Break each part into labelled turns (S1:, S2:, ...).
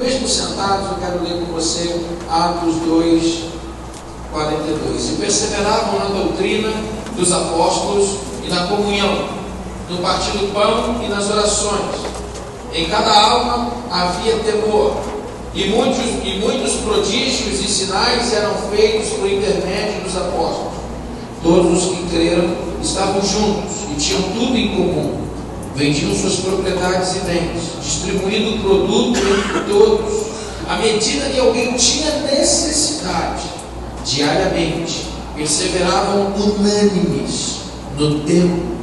S1: Mesmo sentados, eu quero ler com você Atos 2, 42. E perseveravam na doutrina dos apóstolos e na comunhão, no partir do pão e nas orações. Em cada alma havia temor, e muitos prodígios e sinais eram feitos por intermédio dos apóstolos. Todos os que creram estavam juntos e tinham tudo em comum. Vendiam suas propriedades e bens, distribuindo o produto entre todos, à medida que alguém tinha necessidade. Diariamente perseveravam unânimes no templo,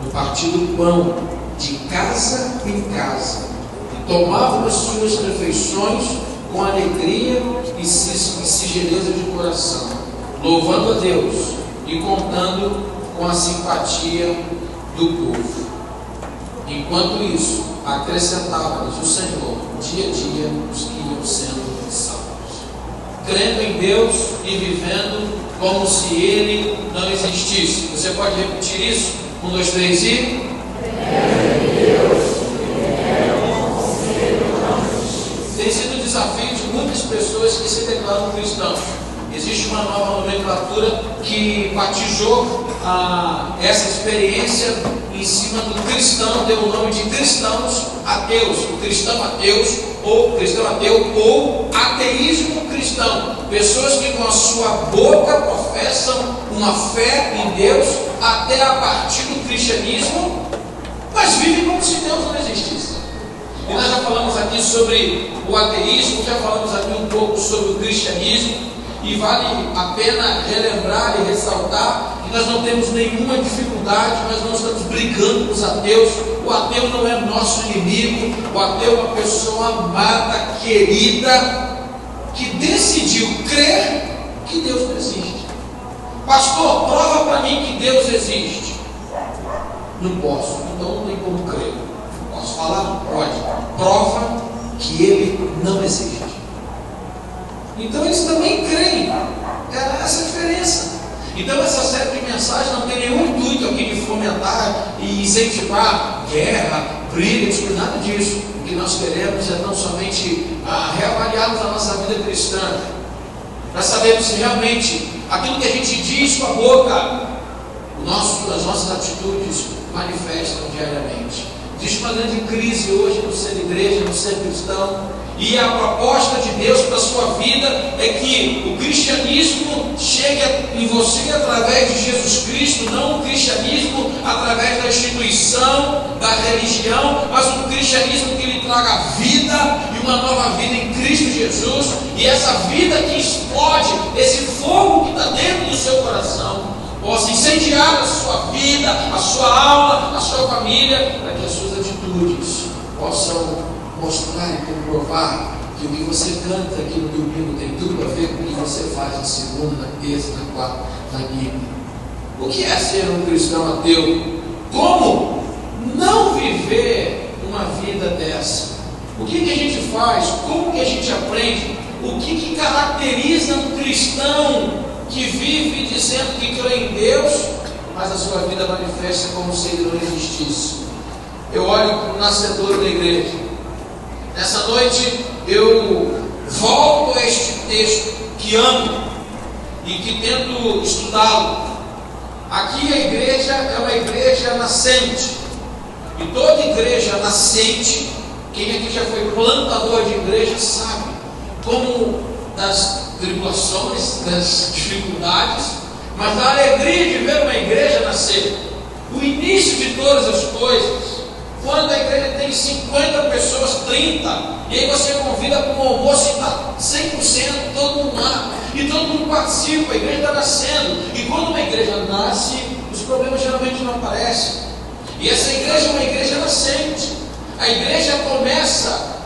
S1: no partir do pão, de casa em casa, e tomavam as suas refeições com alegria e singeleza de coração, louvando a Deus e contando com a simpatia do povo. Enquanto isso, acrescentava-lhes o Senhor dia a dia os que iam sendo salvos, crendo em Deus e vivendo como se Ele não existisse. Você pode repetir isso? 1, 2, 3 e... Tem sido o desafio de muitas pessoas que se declaram cristãos. Existe uma nova nomenclatura que batizou essa experiência em cima do cristão, deu o nome de cristãos ateus, o cristão ateu ou ateísmo cristão. Pessoas que com a sua boca professam uma fé em Deus até a partir do cristianismo, mas vivem como se Deus não existisse. E nós já falamos aqui sobre o ateísmo, já falamos aqui um pouco sobre o cristianismo, e vale a pena relembrar e ressaltar que nós não temos nenhuma dificuldade, nós não estamos brigando com os ateus. O ateu não é nosso inimigo, o ateu é uma pessoa amada, querida, que decidiu crer que Deus não existe. Pastor, prova para mim que Deus existe. Não posso, então não tem como crer. Posso falar? Pode. Prova que Ele não existe. Então eles também creem. Era essa a diferença. Então essa série de mensagens não tem nenhum intuito aqui de fomentar e incentivar guerra, briga, nada disso. O que nós queremos é não somente reavaliarmos a nossa vida cristã, para sabermos se realmente aquilo que a gente diz com a boca, as nossas atitudes manifestam diariamente. Existe uma grande crise hoje no ser igreja, no ser cristão, e a proposta de Deus para a sua vida é que o cristianismo chegue em você através de Jesus Cristo, não o cristianismo através da instituição, da religião, mas um cristianismo que lhe traga vida e uma nova vida em Cristo Jesus, e essa vida que explode, esse fogo que está dentro do seu coração, possa incendiar a sua vida, a sua alma, a sua família, para que as suas atitudes possam mostrar e comprovar que o que você canta aqui no domingo tem tudo a ver com o que você faz na segunda, na terça, na quarta, na quinta. O que é ser um cristão ateu? Como não viver uma vida dessa? O que a gente faz? Como que a gente aprende? O que caracteriza um cristão que vive dizendo que crê em Deus, mas a sua vida manifesta como se Ele não existisse? Eu olho para o nascedor da igreja. Nessa noite eu volto a este texto que amo e que tento estudá-lo. Aqui a igreja é uma igreja nascente, e toda igreja nascente, quem aqui já foi plantador de igreja sabe como das tribulações, das dificuldades, mas da alegria de ver uma igreja nascer, o início de todas as coisas. Quando a igreja tem 50 pessoas, 30, e aí você convida para um almoço e está 100%, todo mundo lá, e todo mundo participa, a igreja está nascendo. E quando uma igreja nasce, os problemas geralmente não aparecem. E essa igreja é uma igreja nascente. A igreja começa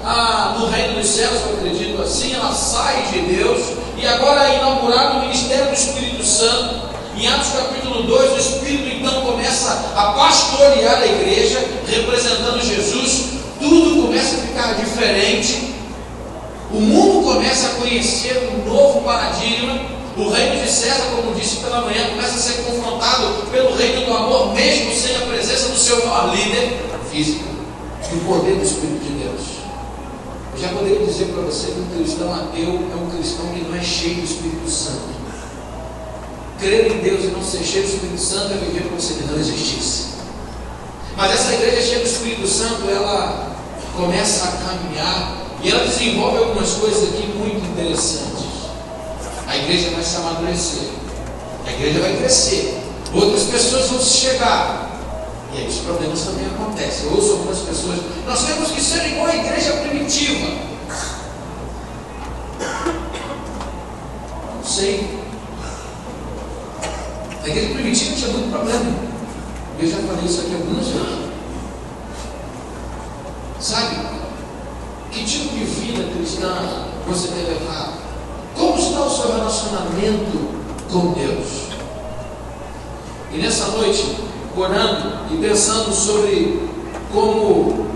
S1: no reino dos céus, eu acredito assim, ela sai de Deus, e agora é inaugurado o ministério do Espírito Santo. Em Atos capítulo 2, o Espírito então começa a pastorear a igreja, representando Jesus. Tudo começa a ficar diferente. O mundo começa a conhecer um novo paradigma. O reino de César, como disse pela manhã, começa a ser confrontado pelo reino do amor, mesmo sem a presença do seu maior líder físico, do poder do Espírito de Deus. já poderia dizer para você que um cristão ateu é um cristão que não é cheio do Espírito Santo. Crer em Deus e não ser cheio do Espírito Santo é viver como se ele não existisse. Mas essa igreja cheia do Espírito Santo, ela começa a caminhar e ela desenvolve algumas coisas aqui muito interessantes. A igreja vai se amadurecer, a igreja vai crescer, outras pessoas vão se chegar, e aí os problemas também acontecem. Eu ouço algumas pessoas: nós temos que ser igual à igreja primitiva. Não sei. A igreja primitiva tinha muito problema. Eu já falei isso aqui algumas vezes. Sabe? Que tipo de vida cristã você deve levar? Como está o seu relacionamento com Deus? E nessa noite, orando e pensando sobre como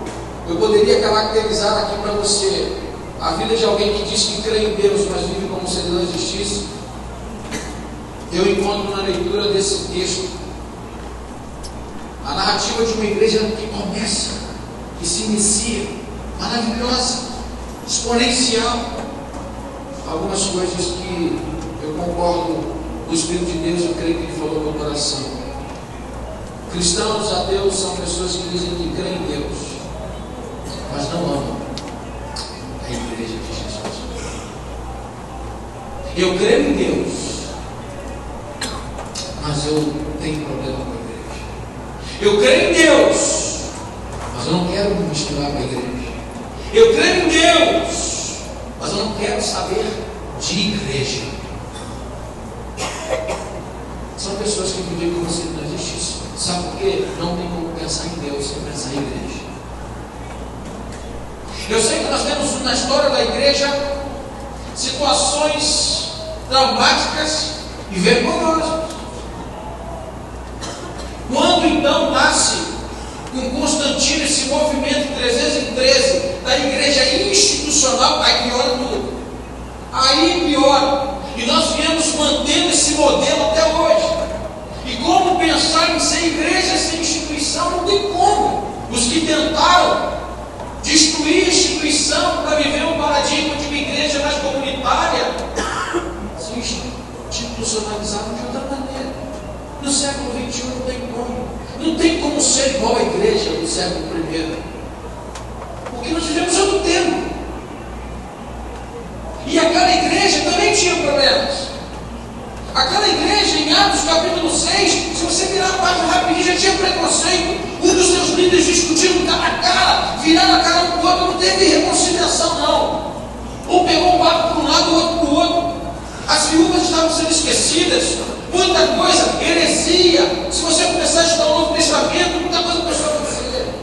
S1: eu poderia caracterizar aqui para você a vida de alguém que diz que crê em Deus, mas vive como se ele não existisse, eu encontro na leitura desse texto a narrativa de uma igreja que começa, que se inicia, maravilhosa, exponencial. Algumas coisas que eu concordo com o Espírito de Deus, eu creio que Ele falou no meu coração. Cristãos, ateus, são pessoas que dizem que creem em Deus, mas não amam a igreja de Jesus. Eu creio em Deus, mas eu tenho problema com a igreja. Eu creio em Deus, mas eu não quero me misturar com a igreja. Eu creio em Deus, mas eu não quero saber de igreja. São pessoas que vivem como se não existisse. Sabe por quê? Não tem como pensar em Deus sem pensar em igreja. Eu sei que nós temos na história da igreja situações traumáticas e vergonhosas. Quando então nasce com Constantino esse movimento 313 da igreja institucional, aí piora tudo. Aí piora. E nós viemos mantendo esse modelo até hoje. E como pensar em ser igreja sem instituição? Não tem como. Os que tentaram destruir a instituição para viver um paradigma de uma igreja mais comunitária se institucionalizaram de outra maneira. No século XXI não tem como. Não tem como ser igual à igreja do século I. Porque nós vivemos outro tempo. E aquela igreja também tinha problemas. Aquela igreja, em Atos capítulo 6, se você virar a página rapidinho, já tinha preconceito. Um dos seus líderes discutindo cara a cara, viraram a cara um para o outro, não teve reconciliação não. Um pegou um barco para um lado, o outro para o outro. As viúvas estavam sendo esquecidas. Muita coisa, heresia. Se você começar a estudar o Novo Testamento, muita coisa começou a acontecer.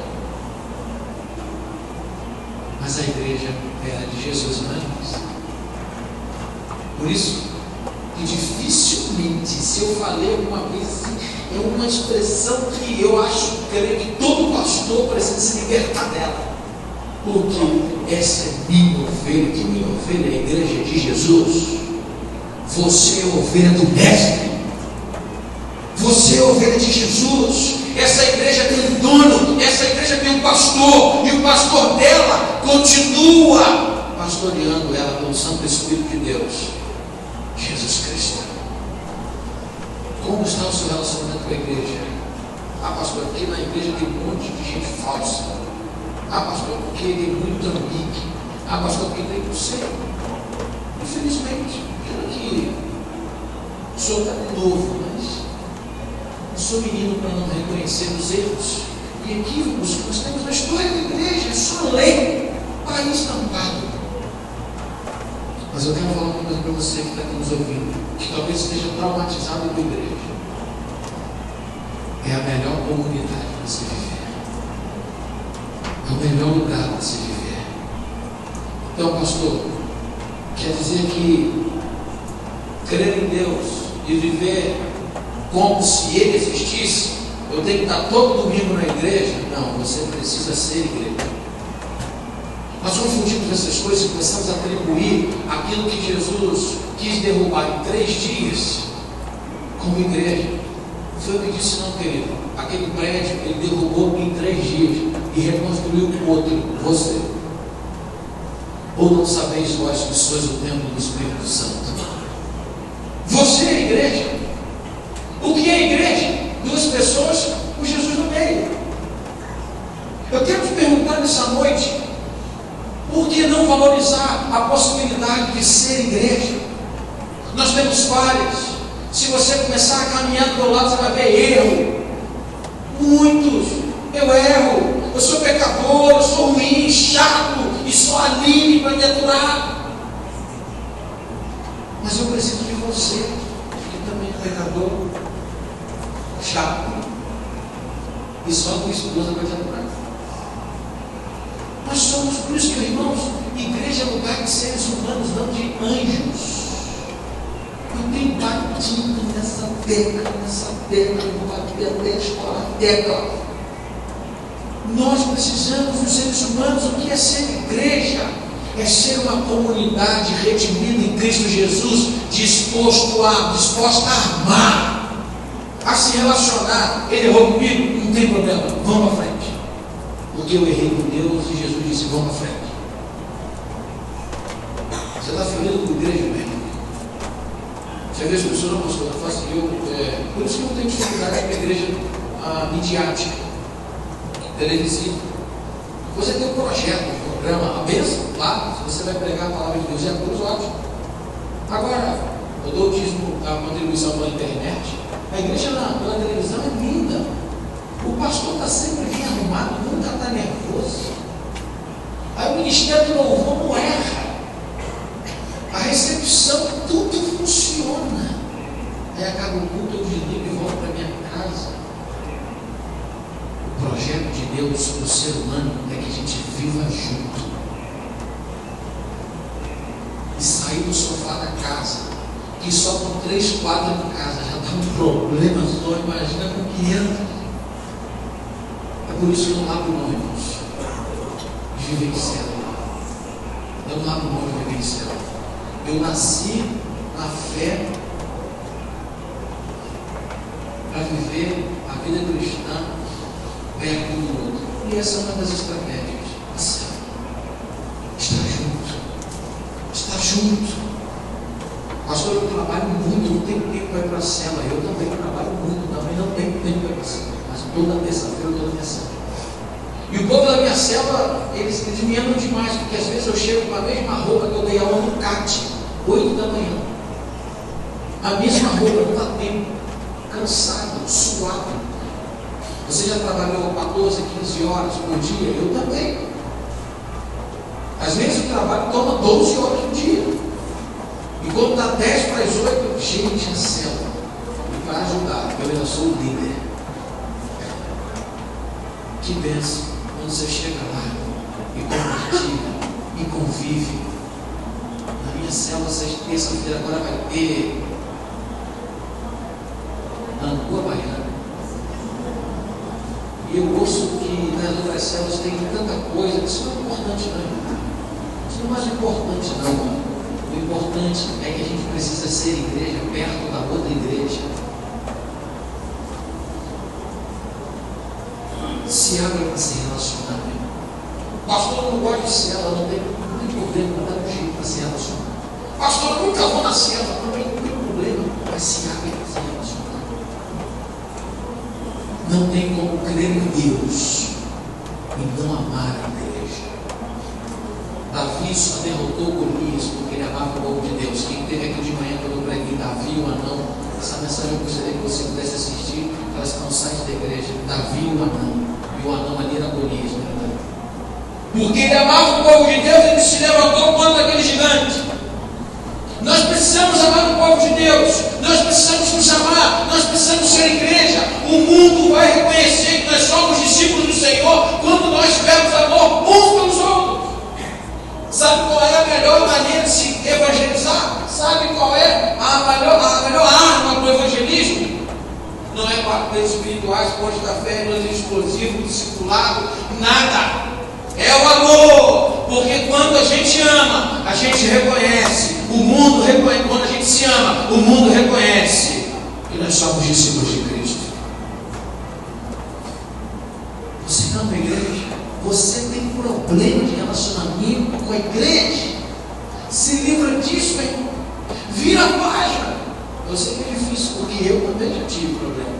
S1: Mas a igreja era de Jesus, não é? Por isso que dificilmente, se eu falei alguma vez assim, é uma expressão que eu acho, creio que todo pastor precisa se libertar dela. Porque essa é minha ovelha, que minha ovelha é a igreja de Jesus. Você é a ovelha do Mestre. Você é a ovelha de Jesus. Essa igreja tem um dono, essa igreja tem um pastor, e o pastor dela continua pastoreando ela pelo Santo Espírito de Deus, Jesus Cristo. Como está o seu relacionamento com a igreja? Ah, pastor, aqui na igreja tem um monte de gente falsa. Ah, pastor, porque tem muito amigo. Ah, pastor, porque tem você. Infelizmente, pelo que o senhor está novo, mas não sou menino para não reconhecer os erros e equívocos que nós temos na história da igreja. É só lei, país estampado. Mas eu quero falar uma coisa para você que está aqui nos ouvindo, que talvez esteja traumatizado com a igreja. É a melhor comunidade para se viver. É o melhor lugar para se viver. Então, pastor, quer dizer que crer em Deus e viver como se Ele existisse, eu tenho que estar todo domingo na igreja? Não, você precisa ser igreja. Nós confundimos essas coisas e começamos a atribuir aquilo que Jesus quis derrubar em 3 dias como igreja. Foi o que disse, não, querido. Aquele prédio ele derrubou em 3 dias e reconstruiu outro, você. Ou não sabeis vós que sois o templo do Espírito Santo? Você é a igreja. O que é a igreja? Duas pessoas com Jesus no meio. Eu quero te perguntar nessa noite, por que não valorizar a possibilidade de ser igreja? Nós temos falhas. Se você começar a caminhar do meu lado, você vai ver erro. Muitos. Eu erro. Eu sou pecador, eu sou ruim, chato, e só alívio para me aturar. Mas eu preciso de você, que também é pecador, chato, e só a tua esposa vai te aturar. Nós somos, por isso que, irmãos, igreja é lugar de seres humanos, não de anjos. Eu tenho batido nessa tecla, eu vou bater até estourar a tecla. Nós precisamos dos seres humanos. O que é ser igreja? É ser uma comunidade redimida em Cristo Jesus, disposta a amar, a se relacionar. Ele errou comigo? Não tem problema, vamos à frente. Porque eu errei com Deus e Jesus disse: vamos à frente. Você está ferindo com a igreja mesmo? Você vê as pessoas, não, pastor, eu faço por isso que eu não tenho dificuldade com a igreja midiática, televisivo. Você tem um projeto, um programa, a bênção, lá, se você vai pregar a palavra de Deus, é tudo ótimo. Agora, eu dou o dízimo, a contribuição pela internet. A igreja pela televisão é linda. O pastor está sempre bem arrumado, nunca está nervoso. Aí o ministério do louvor não erra. A recepção, tudo funciona. Aí acaba o culto, eu desligo e volto para minha casa. O projeto de Deus para o ser humano é que a gente viva junto. E sair do sofá da casa, que só com 3 quadros de casa já dá um problema só, imagina com 500. É por isso que eu não abro mão, irmãos, de viver em céu. Eu não abro mão de viver em céu. Eu nasci na fé para viver a vida cristã perto um do outro. E essa é uma das estratégias. A célula. Estar junto. Estar junto. Pastor, eu trabalho muito, não tenho tempo para ir para a célula. Eu também trabalho muito, também não tenho tempo para ir para a célula. Mas toda terça-feira eu estou na minha célula. E o povo da minha célula, eles me amam demais, porque às vezes eu chego com a mesma roupa que eu dei aula no CAT, 8 da manhã. A mesma roupa, não dá tempo. Cansado, suado. Você já trabalhou 14, 15 horas por dia? Eu também. Às vezes o trabalho toma 12 horas por dia. E quando dá 10 para as 8, gente, a célula. E para ajudar, eu ainda sou o líder. Que bênção quando você chega lá e compartilha e convive. Na minha célula, terça-feira agora vai ter Angola Baiana. E eu ouço que nas outras células tem tanta coisa. Isso não é importante, não. Isso não é mais importante, não. O importante é que a gente precisa ser igreja perto da outra igreja. Se abre para se relacionar. Pastor, eu não gosto de célula, não tem problema, não dá um jeito para se relacionar. Pastor, eu nunca vou na célula, não tem problema, mas se abre para se relacionar. Não tem como crer em Deus e não amar a igreja. Davi só derrotou Golias porque ele amava o povo de Deus. Quem teve aqui de manhã quando eu preguei Davi, o anão, essa mensagem eu gostaria que você pudesse assistir, ela está no site da igreja. Davi, o anão. E o anão ali era Golias, né? Porque ele amava o povo de Deus, ele se levantou contra aquele gigante. Nós precisamos amar o povo de Deus, nós precisamos nos amar, nós precisamos ser igreja. O mundo vai reconhecer que nós somos discípulos do Senhor quando nós tivermos amor uns pelos outros. Sabe qual é a melhor maneira de se evangelizar? Sabe qual é a melhor arma do evangelismo? Não é papéis espirituais, ponte da fé, evangelho explosivo, discipulado, nada. É o amor, porque quando a gente ama, a gente reconhece. O mundo reconhece, quando a gente se ama, o mundo reconhece que nós somos discípulos de Cristo. Você ama a igreja? Você tem problema de relacionamento com a igreja? Se livra disso, meu irmão. Vira a página. Eu sei que é difícil, porque eu também já tive problema.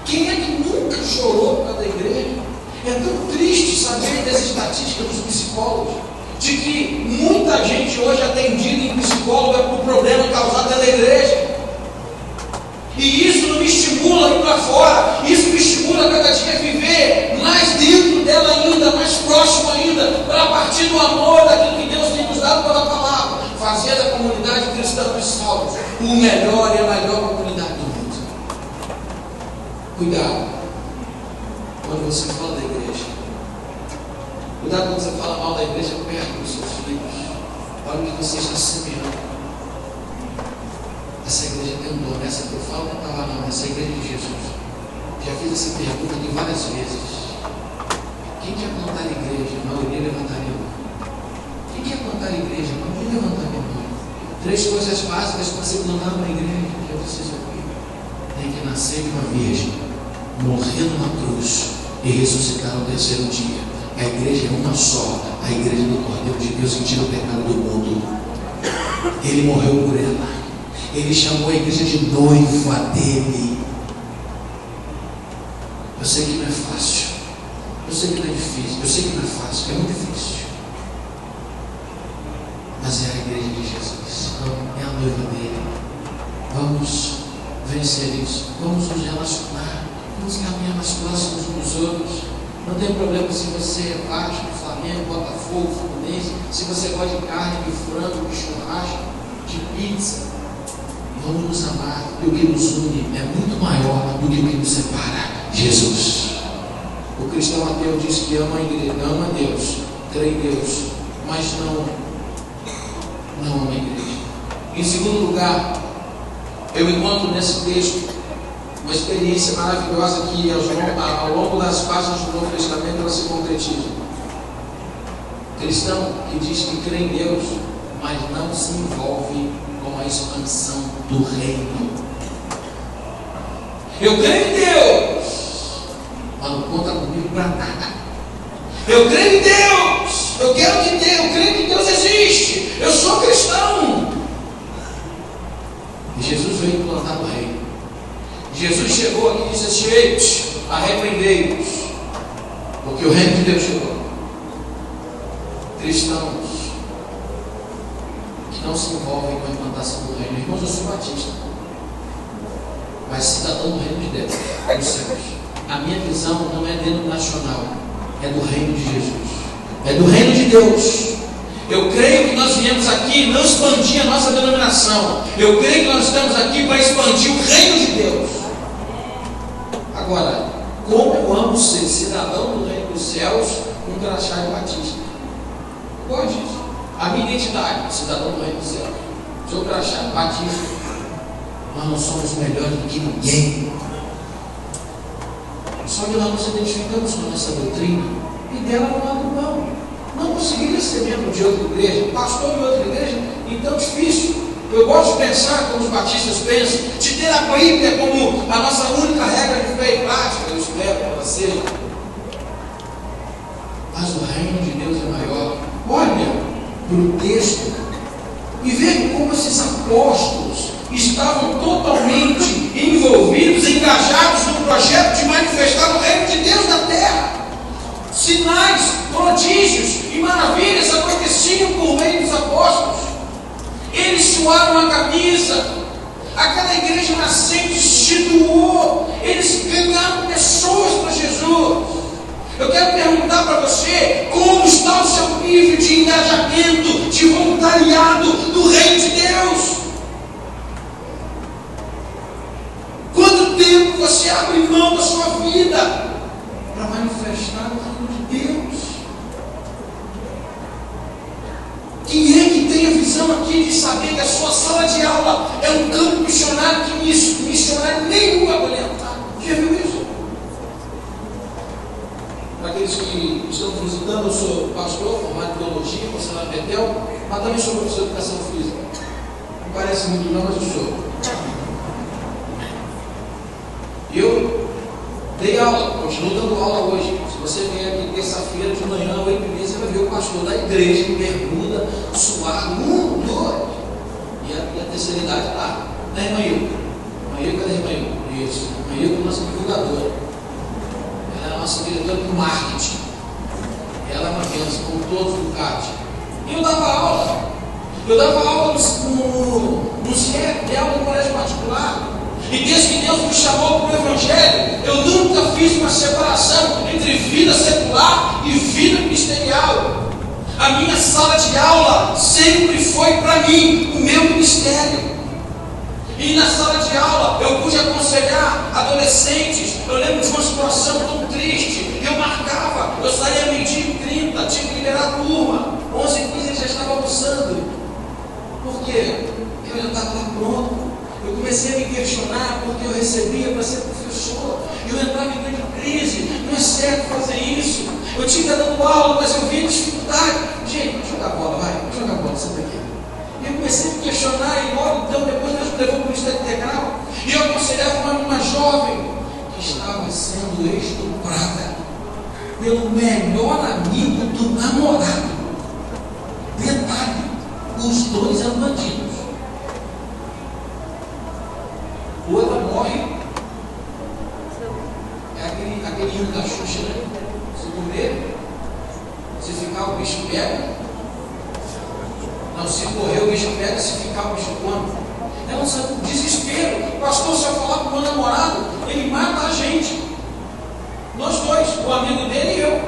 S1: Quem é que nunca chorou por causa da igreja? É tão triste saber das estatísticas dos psicólogos, de que muita gente hoje atendida em psicólogo é por problema causado pela igreja. E isso não me estimula a ir para fora, isso me estimula a cada dia a viver mais dentro dela ainda, mais próximo ainda, para partir do amor daquilo que Deus tem nos dado pela palavra, fazer da comunidade cristã dos salvos o melhor e a melhor comunidade do mundo. Cuidado quando você fala da igreja. Cuidado quando você fala mal da igreja perto dos seus filhos. Olha o que você está semeando. Essa igreja tem um dono, essa que eu falo não está lá não, essa igreja de Jesus. Já fiz essa pergunta aqui várias vezes. Quem quer plantar a igreja? A maioria levantaria a mão. Quem quer plantar a igreja? A maioria levantaria a mão. 3 coisas básicas para você plantar uma igreja que eu preciso ouvir. Tem que nascer de uma virgem, morrer numa cruz e ressuscitar no 3º dia. A igreja é uma só, a igreja do Cordeiro de Deus que tira o pecado do mundo. Ele morreu por ela. Ele chamou a igreja de noiva dele. Eu sei que não é fácil. Eu sei que não é difícil. Eu sei que não é fácil. É muito difícil. Mas é a igreja de Jesus. É a noiva dele. Vamos vencer isso. Vamos nos relacionar. Vamos caminhar mais próximos uns dos outros. Não tem problema se você é Vasco, Flamengo, Botafogo, Fluminense. Se você gosta de carne, de frango, de churrasco, de pizza. Vamos nos amar, porque o que nos une é muito maior do que o que nos separa. Jesus. O cristão ateu diz que ama a igreja, ama a Deus, crê em Deus, mas não ama a igreja. Em segundo lugar, eu encontro nesse texto uma experiência maravilhosa que ao longo das páginas do Novo Testamento ela se concretiza. Cristão que diz que crê em Deus, mas não se envolve com a expansão do reino. Eu creio em Deus, mas não conta comigo para nada. Eu creio em Deus, eu creio que Deus existe, eu sou cristão. E Jesus veio implantar o reino. Jesus chegou aqui e disse assim: eita, arrependei-vos, porque o reino de Deus chegou. Cristãos que não se envolvem com a implantação do reino. Irmãos, eu sou batista, mas cidadão do reino de Deus, dos céus. A minha visão não é denominacional, é do reino de Jesus, é do reino de Deus. Eu creio que nós viemos aqui não expandir a nossa denominação. Eu creio que nós estamos aqui para expandir o reino de Deus. Agora, como eu amo ser cidadão do reino dos céus com crachá de batista? Gosto disso. A minha identidade, cidadão do reino dos céus. Sou crachá, batista. Nós não somos melhores do que ninguém. Só que nós nos identificamos com a nossa doutrina e dela não abro mão. Não conseguiria ser membro de outra igreja, pastor de outra igreja, então difícil. Eu gosto de pensar como os batistas pensam, de ter a Bíblia como a nossa única regra de fé e prática. Eu espero que ela seja. Mas o reino de Deus é maior. Olha para o texto e veja como esses apóstolos estavam totalmente envolvidos, engajados no projeto de manifestar o reino de Deus na terra. Sinais, prodígios e maravilhas aconteciam por meio dos apóstolos. Eles suaram a camisa, aquela igreja nascente instituiu, eles ganharam pessoas para Jesus. Eu quero perguntar para você, como está o seu nível de engajamento, de voluntariado do reino de Deus? Quanto tempo você abre mão da sua vida para manifestar o reino de Deus? Quem é que tem a visão aqui de saber que a sua sala de aula é um campo missionário que missionário nenhum vai orientar? Já viu isso? Para aqueles que estão visitando, eu sou pastor, formado em teologia, conselheiro Betel, mas também sou professor de educação física. Não parece muito não, mas eu sou. Eu dei aula, continuo dando aula hoje. Se você vier aqui terça-feira de manhã, 8h30, você vai ver o pastor da igreja em bermuda, suado, 1, 2. terceira idade lá. Da irmã Ilka. Irmã Ilka, cadê a irmã Ilka? Isso. A irmã Ilka é nossa divulgadora. Ela é a nossa diretora de marketing. Ela é uma bênção, como todos do CAT. E eu dava aula. Eu dava aula no CIEP, dei aula no colégio particular. E desde que Deus me chamou para o Evangelho, eu nunca fiz uma separação entre vida secular e vida ministerial. A minha sala de aula sempre foi para mim, o meu ministério. E na sala de aula eu pude aconselhar adolescentes. Eu lembro de uma situação tão triste. Eu marcava, eu saía meio-dia e 30, tinha que liberar a turma. 11h15 ele já estava almoçando. Por quê? Porque eu já estava lá pronto. Eu comecei a me questionar porque eu recebia para ser professor. Eu entrava em grande crise. Não é certo fazer isso. Eu tinha que estar dando aula, mas eu via dificuldade. Gente, vamos jogar bola, vai. Vamos jogar bola, senta aqui. E eu comecei a me questionar. E logo então, depois Deus me levou para o Ministério Integral. E eu aconselhava uma jovem que estava sendo estuprada pelo melhor amigo do namorado. Detalhe, os dois eram bandidos. Ou ela morre, é aquele hino da Xuxa, né? Se comer, se ficar o bicho pega. Não, se correr o bicho pega, se ficar o bicho come. Ela sabe, desespero. Pastor, se eu falar com o meu namorado, ele mata a gente. Nós dois, o amigo dele e eu.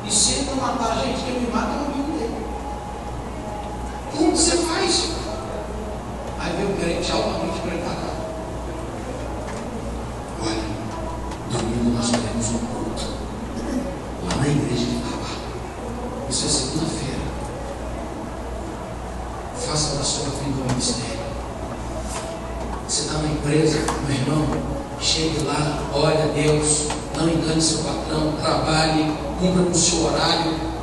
S1: E se ele não matar a gente, quem me mata é o amigo dele. Como você faz? Aí veio o crente altamente preparado. Olha, domingo nós teremos um culto lá na igreja de Babá. Isso é segunda-feira. Faça da sua vida um ministério. Você está na empresa, meu irmão, chegue lá, olha a Deus, não engane seu patrão, trabalhe, cumpra com o seu horário.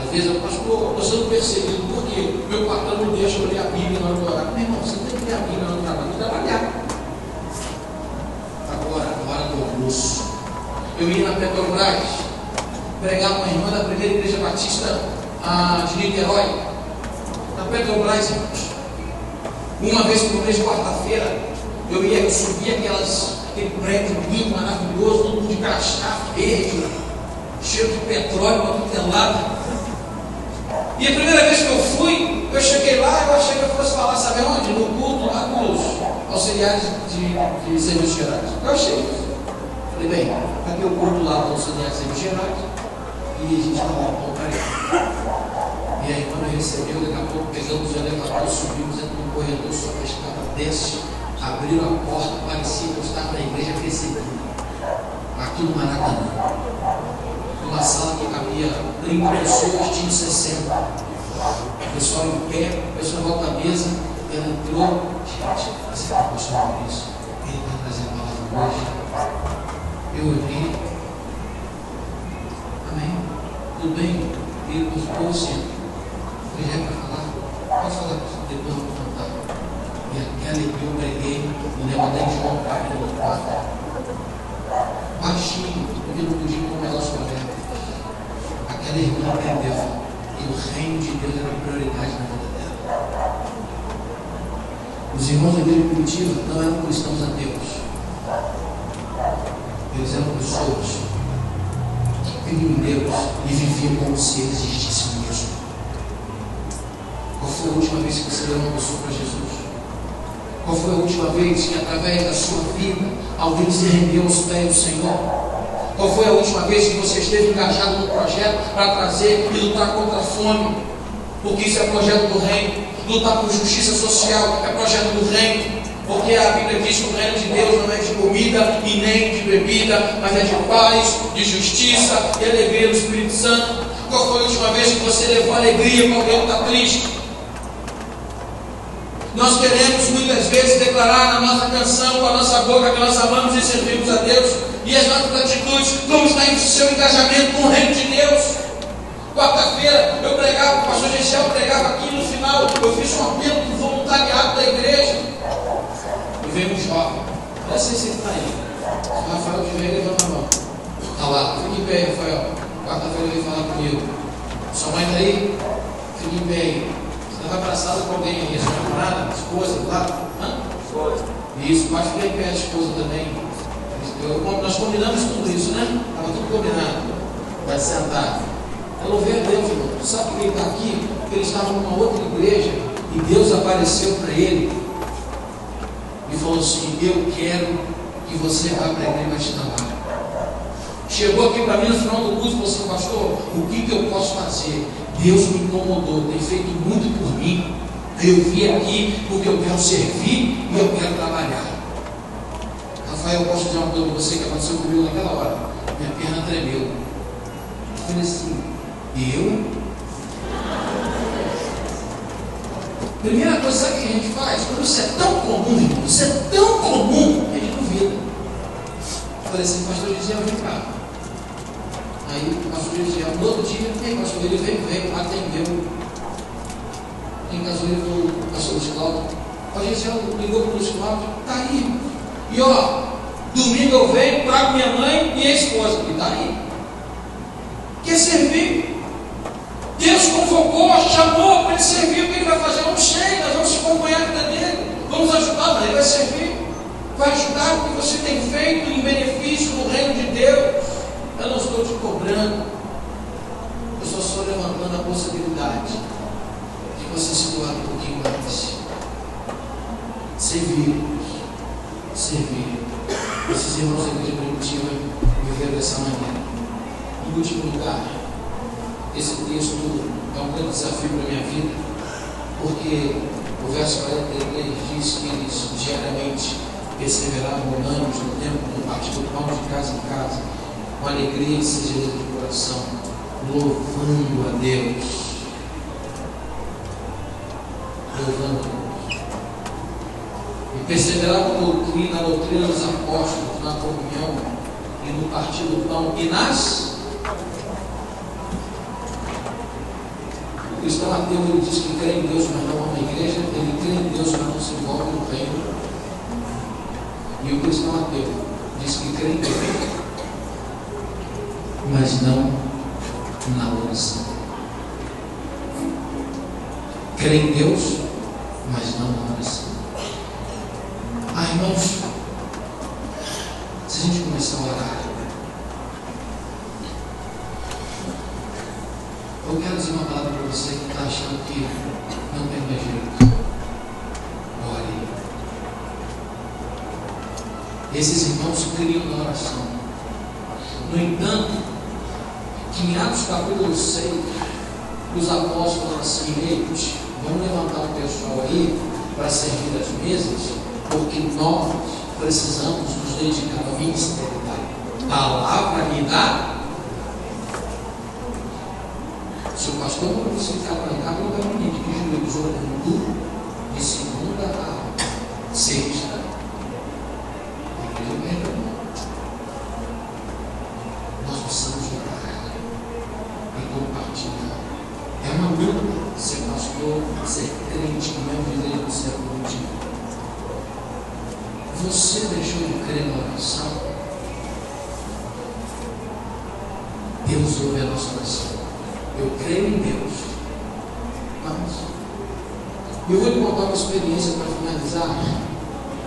S1: Às vezes eu pastor, estou sendo perseguido porque meu patrão não deixa eu ler a Bíblia na hora do horário. Meu irmão, você não tem que ler a Bíblia na hora do trabalho, tem que trabalhar. Agora, na hora do almoço, eu ia na Petrobras pregar uma irmã da primeira igreja batista de Niterói. Na Petrobras, irmãos. Uma vez por mês, quarta-feira, eu subia aquele prédio lindo, maravilhoso, todo mundo de crachá verde, cheio de petróleo para tudo que é lado. E a primeira vez que eu fui, eu cheguei lá, eu achei que eu fosse falar, sabe onde? No culto lá com os auxiliares de serviços gerais. Eu achei isso. Falei, bem, aqui o culto lá com os auxiliares de serviços gerais e a gente está lá com o cara. E aí quando eu recebeu, daqui a pouco pegamos o elevador, subimos, entramos no corredor, sobe a escada, desce, abriram a porta, parecia que eu estava na igreja perseguida. Aqui no Maracanã. Uma sala que cabia 30 pessoas, tinha 60. O pessoal em pé, o pessoal volta à mesa, ela entrou. Gente, você está gostando disso? Ele vai trazer a palavra hoje. Eu olhei. Amém? Tudo bem? Ele buscou o centro. Falei, é para falar? Pode falar, depois eu vou contar. E aquela eu preguei, me levantei de João capítulo 4. Baixinho, porque não podia incomodar os colegas. Aquela irmã aprendeu que o reino de Deus era prioridade na vida dela. Os irmãos da igreja primitiva não eram cristãos ateus. Eles eram pessoas que criam em Deus e viviam como se ele existisse mesmo. Qual foi a última vez que você deu uma pessoa para Jesus? Qual foi a última vez que através da sua vida alguém se rendeu aos pés do Senhor? Qual foi a última vez que você esteve engajado no projeto para trazer e lutar contra a fome? Porque isso é projeto do reino. Lutar por justiça social é projeto do reino. Porque a Bíblia diz que o reino de Deus não é de comida e nem de bebida, mas é de paz, de justiça e alegria do Espírito Santo. Qual foi a última vez que você levou alegria para alguém que está triste? Nós queremos muitas vezes declarar na nossa canção, com a nossa boca, que nós amamos e servimos a Deus, e as nossas atitudes, como está em seu engajamento com o reino de Deus. Quarta-feira eu pregava, o pastor Gessiel pregava aqui no final, eu fiz um apelo do voluntariado da igreja, e veio um jovem, olha se ele está aí, o Rafael de Veiga levanta a mão, está lá, fique em pé, Rafael, quarta-feira ele veio falar comigo, Sua mãe está aí? Fique bem. Você estava abraçado com alguém aí, sua namorada, esposa, lá? Esposa. Isso, pode ficar em pé, a esposa também. Nós combinamos tudo isso, né? Estava tudo combinado. Vai sentar. Eu louvei a Deus, irmão. Sabe por que ele está aqui? Porque ele estava numa outra igreja e Deus apareceu para ele e falou assim: eu quero que você vá para a igreja e vai estudar lá. Chegou aqui para mim no final do curso e falou assim: pastor, o que eu posso fazer? Deus me incomodou, tem feito muito por mim. Eu vim aqui porque eu quero servir e eu quero trabalhar. Rafael, eu posso dizer uma coisa para você que aconteceu comigo naquela hora. Minha perna tremeu. Eu falei assim: eu? Primeira coisa, sabe o que a gente faz? Quando isso é tão comum, irmão, isso é tão comum, a gente duvida. Eu falei assim: pastor Gisele, vem cá. Aí o pastor Gisele, no outro dia, ei, pastor, ele veio, atendeu. Em casa ele falou: pastor Luiz Cláudio. O pastor Gisele ligou para o Luiz Cláudio: tá aí. E ó, domingo eu venho, trago minha mãe e minha esposa. E tá aí. Quer servir? Deus convocou, chamou para ele servir. O que ele vai fazer? Não sei, nós vamos acompanhar a vida dele, vamos ajudar, mas ele vai servir, vai ajudar o que você tem feito em benefício do reino de Deus. Eu não estou te cobrando, eu só estou levantando a possibilidade de você se doar um pouquinho mais. Servir. Esses irmãos da igreja primitiva viveram dessa maneira. Em último lugar, esse texto é um grande desafio para a minha vida, porque o verso 43 diz que eles diariamente perseveravam unânimes no tempo, no partir do pão de casa em casa, com alegria e singeleza de coração, louvando a Deus. Louvando a Deus. E perseveravam na doutrina dos apóstolos, na comunhão e no partir do pão e nas. O cristão ateu, ele diz que crê em Deus, mas não ama a igreja. Ele crê em Deus, mas não se envolve no reino. E o cristão ateu diz que crê em Deus, mas não na oração. Crê em Deus, mas não na oração. Irmãos, se a gente começar a orar, eu quero dizer uma palavra para você que está achando que não tem mais jeito. Ore. Esses irmãos criam na oração. No entanto, que em Atos capítulo 6, os apóstolos falaram assim: eles, vamos levantar o pessoal aí para servir as mesas, porque nós precisamos nos dedicar ao ministério da palavra e da. Se o pastor não ficar para cá, não vai mentir de joelhos orando de segunda a sexta. Nós precisamos orar e compartilhar. É uma luta ser pastor, ser crente, não é um direito do século XXI. Você deixou de crer na oração? Deus ouve a nossa oração. Eu creio em Deus, mas eu vou lhe contar uma experiência para finalizar,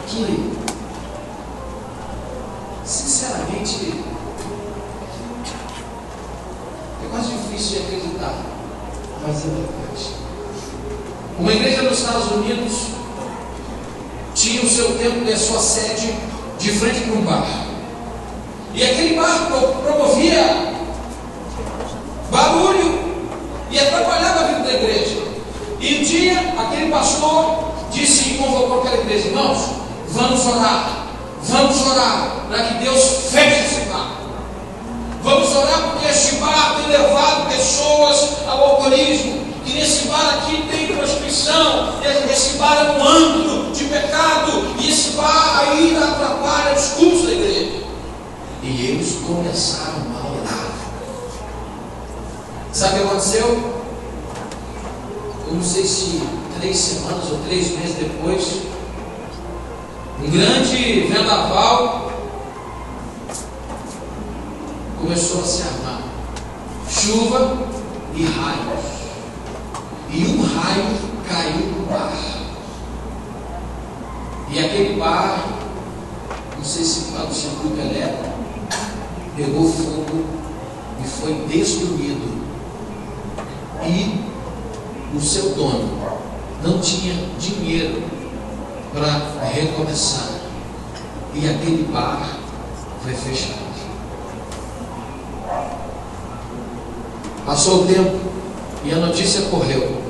S1: que sinceramente é quase difícil de acreditar, mas é verdade. Uma igreja nos Estados Unidos tinha o seu templo e a sua sede de frente para um bar, e aquele bar promovia barulho e atrapalhava a vida da igreja. E um dia, aquele pastor disse e convocou aquela igreja: irmãos, vamos orar para que Deus feche esse bar. Vamos orar porque este bar tem levado pessoas ao alcoolismo, que nesse bar aqui tem prostituição, esse bar é um antro de pecado, e esse bar aí atrapalha os cultos da igreja. E eles começaram a orar. Sabe o que aconteceu? Eu não sei se 3 semanas ou 3 meses depois, um grande vendaval começou a se armar. Chuva, e raios. E um raio caiu no bar. E aquele bar, não sei se foi do circuito elétrico, pegou fogo e foi destruído. E o seu dono não tinha dinheiro para recomeçar. E aquele bar foi fechado. Passou o tempo e a notícia correu.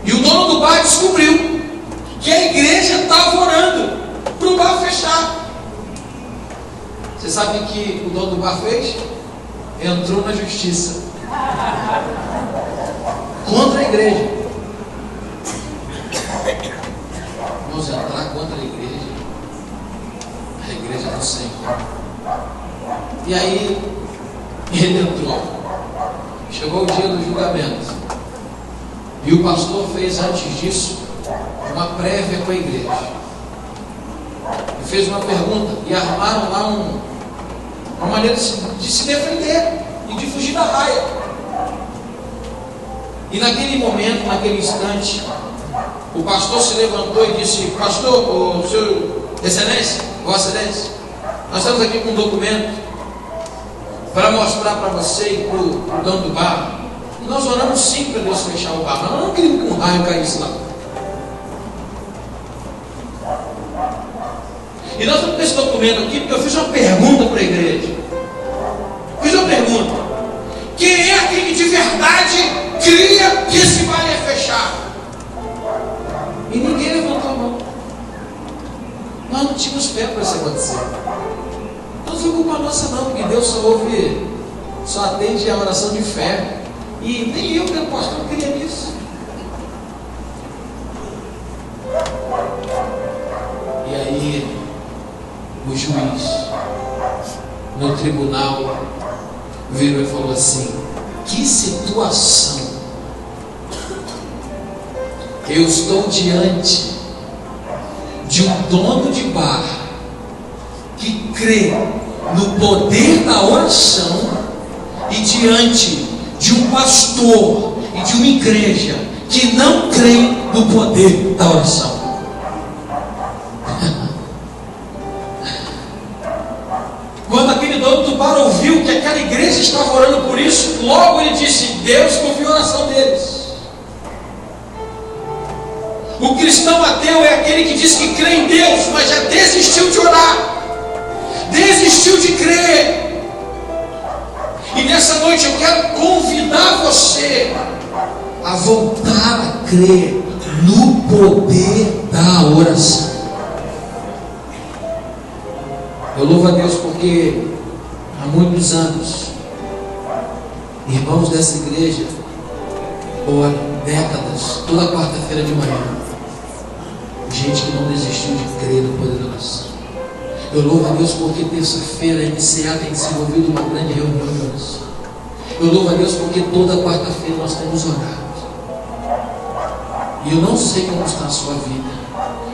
S1: E o dono do bar descobriu que a igreja estava orando para o bar fechar. Você sabe o que o dono do bar fez? Entrou na justiça contra a igreja. Vamos entrar contra a igreja do Senhor. E aí ele entrou. Chegou o dia do julgamento. E o pastor fez antes disso uma prévia com a igreja. E fez uma pergunta. E armaram lá uma maneira de se defender e de fugir da raia. E naquele momento, naquele instante, o pastor se levantou e disse: pastor, o seu excelência, vossa excelência, nós estamos aqui com um documento para mostrar para você e para o dono do bar. E nós oramos sim para Deus fechar o bar, mas nós não queríamos que um raio caísse lá. E nós estamos com esse documento aqui porque eu fiz uma pergunta para a igreja. Fiz uma pergunta: quem é aquele que de verdade cria que esse bar ia fechar? E ninguém levantou a mão. Nós não tínhamos fé para isso acontecer. Não foi culpa nossa não, porque Deus só atende a oração de fé. E nem eu, pelo pastor, não queria nisso. E aí o juiz no tribunal virou e falou assim: que situação! Eu estou diante de um dono de bar que crê no poder da oração e diante de um pastor e de uma igreja que não crê no poder da oração. Quando aquele dono do bar ouviu que aquela igreja estava orando por isso, logo ele disse: Deus confia a oração deles. O cristão ateu é aquele que diz que crê em Deus, mas já desistiu de orar, desistiu de crer. E nessa noite eu quero convidar você a voltar a crer no poder da oração. Eu louvo a Deus porque há muitos anos irmãos dessa igreja, ou há décadas, toda quarta-feira de manhã, gente que não desistiu de crer no poder da oração. Eu louvo a Deus porque terça-feira a MCA tem desenvolvido uma grande reunião de oração. Eu louvo a Deus porque toda quarta-feira nós temos orado. E eu não sei como está a sua vida.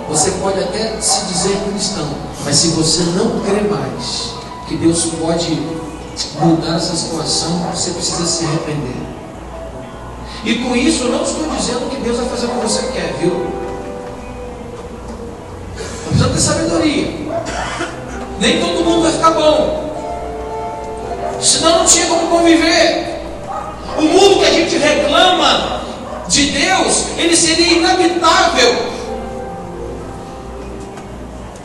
S1: Você pode até se dizer cristão, mas se você não crê mais que Deus pode mudar essa situação, você precisa se arrepender. E com isso eu não estou dizendo que Deus vai fazer o que você quer, viu? Precisa ter sabedoria. Nem todo mundo vai ficar bom, senão não tinha como conviver. O mundo que a gente reclama de Deus, ele seria inabitável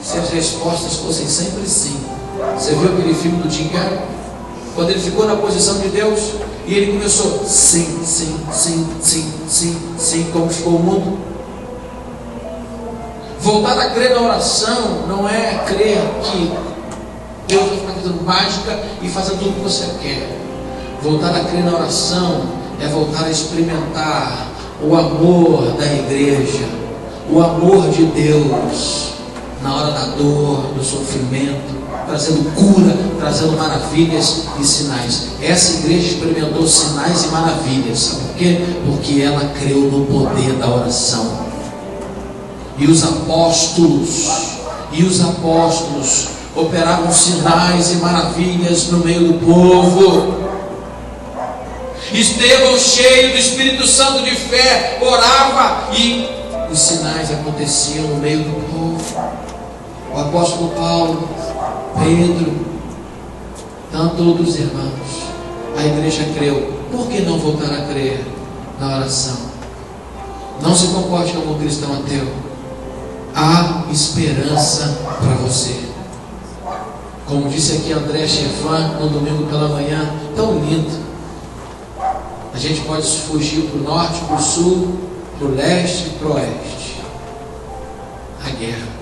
S1: se as respostas fossem sempre sim. Você viu aquele filme do Jim Carrey? Quando ele ficou na posição de Deus e ele começou sim, sim, sim, sim, sim, sim, como ficou o mundo? Voltar a crer na oração não é crer que Deus vai ficar fazendo mágica e fazendo tudo o que você quer. Voltar a crer na oração é voltar a experimentar o amor da igreja, o amor de Deus na hora da dor, do sofrimento, trazendo cura, trazendo maravilhas e sinais. Essa igreja experimentou sinais e maravilhas. Sabe por quê? Porque ela creu no poder da oração. E os apóstolos operavam sinais e maravilhas no meio do povo. Estevão, cheio do Espírito Santo de fé, orava e os sinais aconteciam no meio do povo. O apóstolo Paulo, Pedro, tanto outros irmãos, a igreja creu. Por que não voltar a crer na oração? Não se comporte como um cristão ateu. Há esperança para você. Como disse aqui André Chevan no domingo pela manhã, tão lindo. A gente pode fugir para o norte, para o sul, para o leste, para o oeste. A guerra.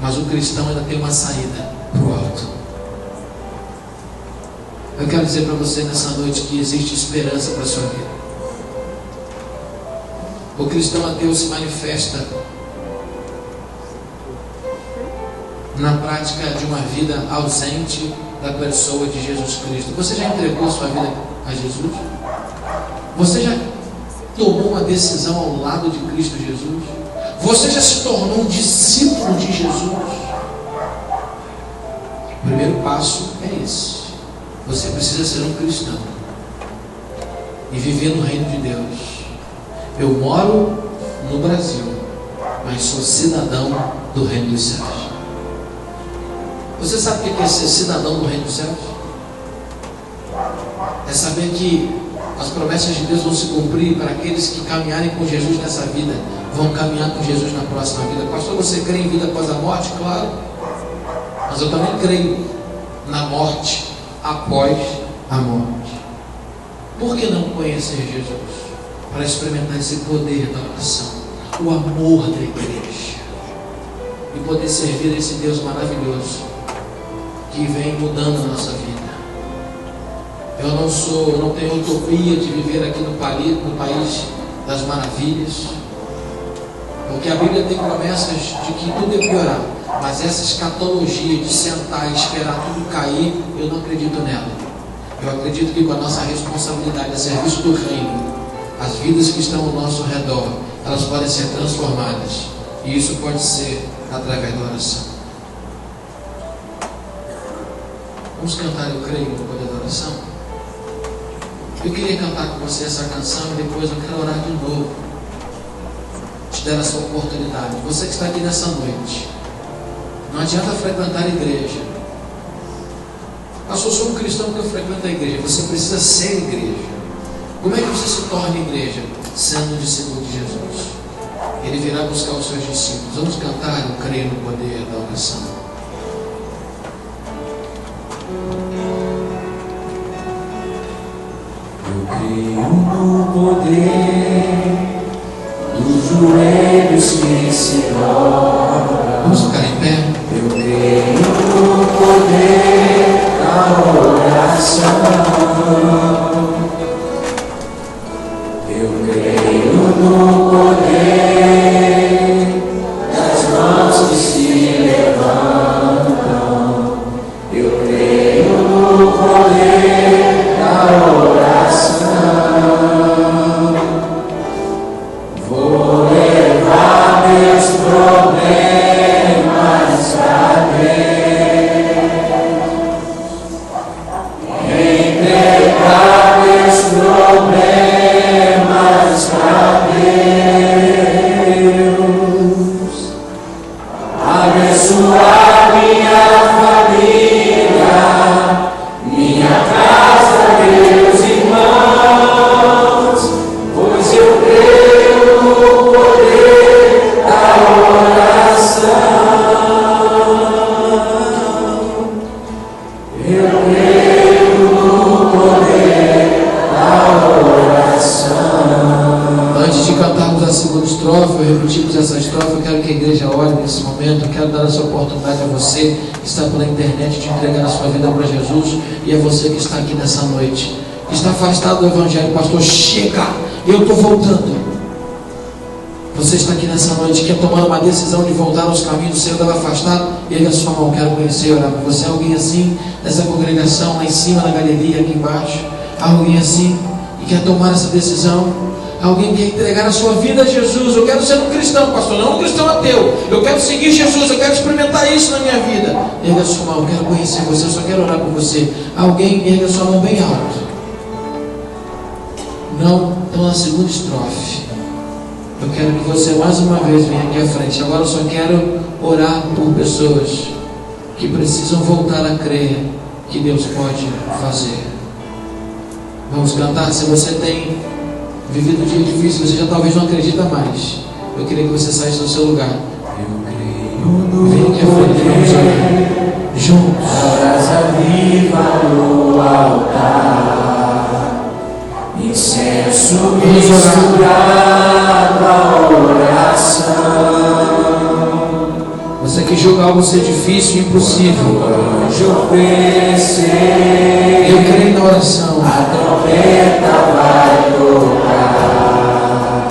S1: Mas o cristão ainda tem uma saída para o alto. Eu quero dizer para você nessa noite que existe esperança para a sua vida. O cristão ateu se manifesta na prática de uma vida ausente da pessoa de Jesus Cristo. Você já entregou sua vida a Jesus? Você já tomou uma decisão ao lado de Cristo Jesus? Você já se tornou um discípulo de Jesus? O primeiro passo é esse. Você precisa ser um cristão e viver no reino de Deus. Eu moro no Brasil, mas sou cidadão do reino dos céus. Você sabe o que é ser cidadão do reino dos céus? É saber que as promessas de Deus vão se cumprir para aqueles que caminharem com Jesus nessa vida, vão caminhar com Jesus na próxima vida. Pastor, você crê em vida após a morte? Claro. Mas eu também creio na morte após a morte. Por que não conhecer Jesus? Para experimentar esse poder da oração, o amor da igreja, e poder servir esse Deus maravilhoso que vem mudando a nossa vida. Eu não tenho utopia de viver aqui no país das maravilhas, porque a Bíblia tem promessas de que tudo é piorar, mas essa escatologia de sentar e esperar tudo cair, eu não acredito nela. Eu acredito que com a nossa responsabilidade a serviço do reino, as vidas que estão ao nosso redor, elas podem ser transformadas, e isso pode ser através da oração. Vamos cantar Eu Creio no Poder da Oração? Eu queria cantar com você essa canção e depois eu quero orar de novo, te dar essa oportunidade. Você que está aqui nessa noite, não adianta frequentar a igreja. Pastor, eu sou um cristão que eu frequento a igreja. Você precisa ser igreja. Como é que você se torna igreja? Sendo um discípulo de Jesus. Ele virá buscar os seus discípulos. Vamos cantar Eu Creio no Poder da Oração.
S2: Eu creio no poder dos joelhos que se dobram.
S1: Vamos ficar em pé?
S2: Eu creio no poder da oração. Eu creio no poder das mãos que se levantam. Eu creio no poder da oração. Vou levar meus problemas pra Deus, entregar meus problemas pra Deus, abençoar minha família, minha casa, meus irmãos, pois eu creio no poder da oração. Eu creio no poder da oração.
S1: Antes de cantarmos a segunda estrofe, ou repetirmos essa estrofe, eu quero que a igreja ore nesse momento. Eu quero dar essa oportunidade a você que está pela internet de entregar a sua vida para Jesus, e a você que está aqui nessa noite, que está afastado do Evangelho. Pastor, chega, eu estou voltando. Você está aqui nessa noite, quer tomar uma decisão de voltar aos caminhos do Senhor, estava afastado, erga a sua mão, quero conhecer e orar por você. Alguém assim, nessa congregação, lá em cima, na galeria, aqui embaixo, alguém assim, que quer tomar essa decisão? Alguém quer entregar a sua vida a Jesus? Eu quero ser um cristão, pastor, não um cristão ateu. Eu quero seguir Jesus, eu quero experimentar isso na minha vida. Erga a sua mão, eu quero conhecer você, eu só quero orar por você. Alguém, erga a sua mão bem alto. Não? Então, a segunda estrofe. Eu quero que você mais uma vez venha aqui à frente. Agora eu só quero orar por pessoas que precisam voltar a crer que Deus pode fazer. Vamos cantar. Se você tem vivido um dia difícil, você já talvez não acredita mais. Eu queria que você saísse do seu lugar.
S2: Eu creio
S1: Vem aqui à frente, vamos orar juntos.
S2: A brasa viva no altar, incenso misturado à oração.
S1: Você que julga algo ser difícil e impossível,
S2: Anjo descer,
S1: eu creio na oração.
S2: a trombeta vai tocar,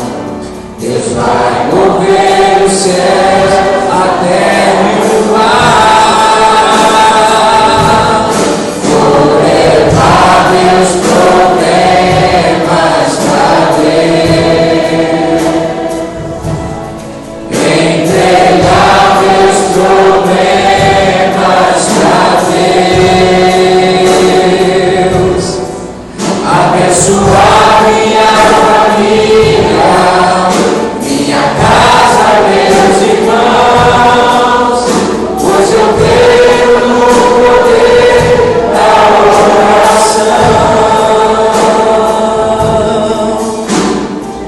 S2: Deus vai mover o céu, a terra e o mar, vou levar meus problemas pra Deus, entregar meus problemas pra Deus, abençoar minha família, minha casa, meus irmãos, pois eu creio no poder da oração.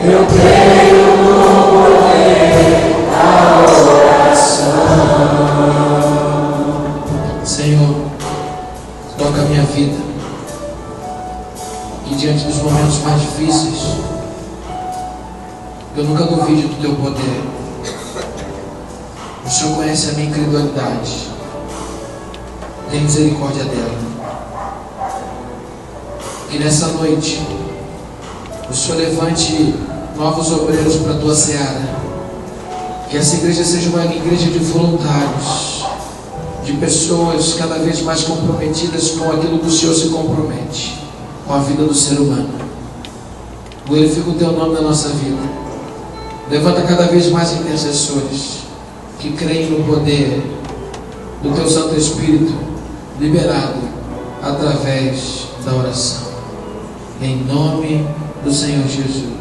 S2: Eu creio no poder da oração.
S1: Senhor, toca a minha vida, que diante dos momentos mais difíceis, eu nunca duvide do teu poder. O Senhor conhece a minha incredulidade, tem misericórdia dela. Que nessa noite o Senhor levante novos obreiros para a tua seara. Que essa igreja seja uma igreja de voluntários, de pessoas cada vez mais comprometidas com aquilo que o Senhor se compromete, com a vida do ser humano. Glorifica o teu nome na nossa vida. Levanta cada vez mais intercessores que creem no poder do teu Santo Espírito liberado através da oração. Em nome do Senhor Jesus.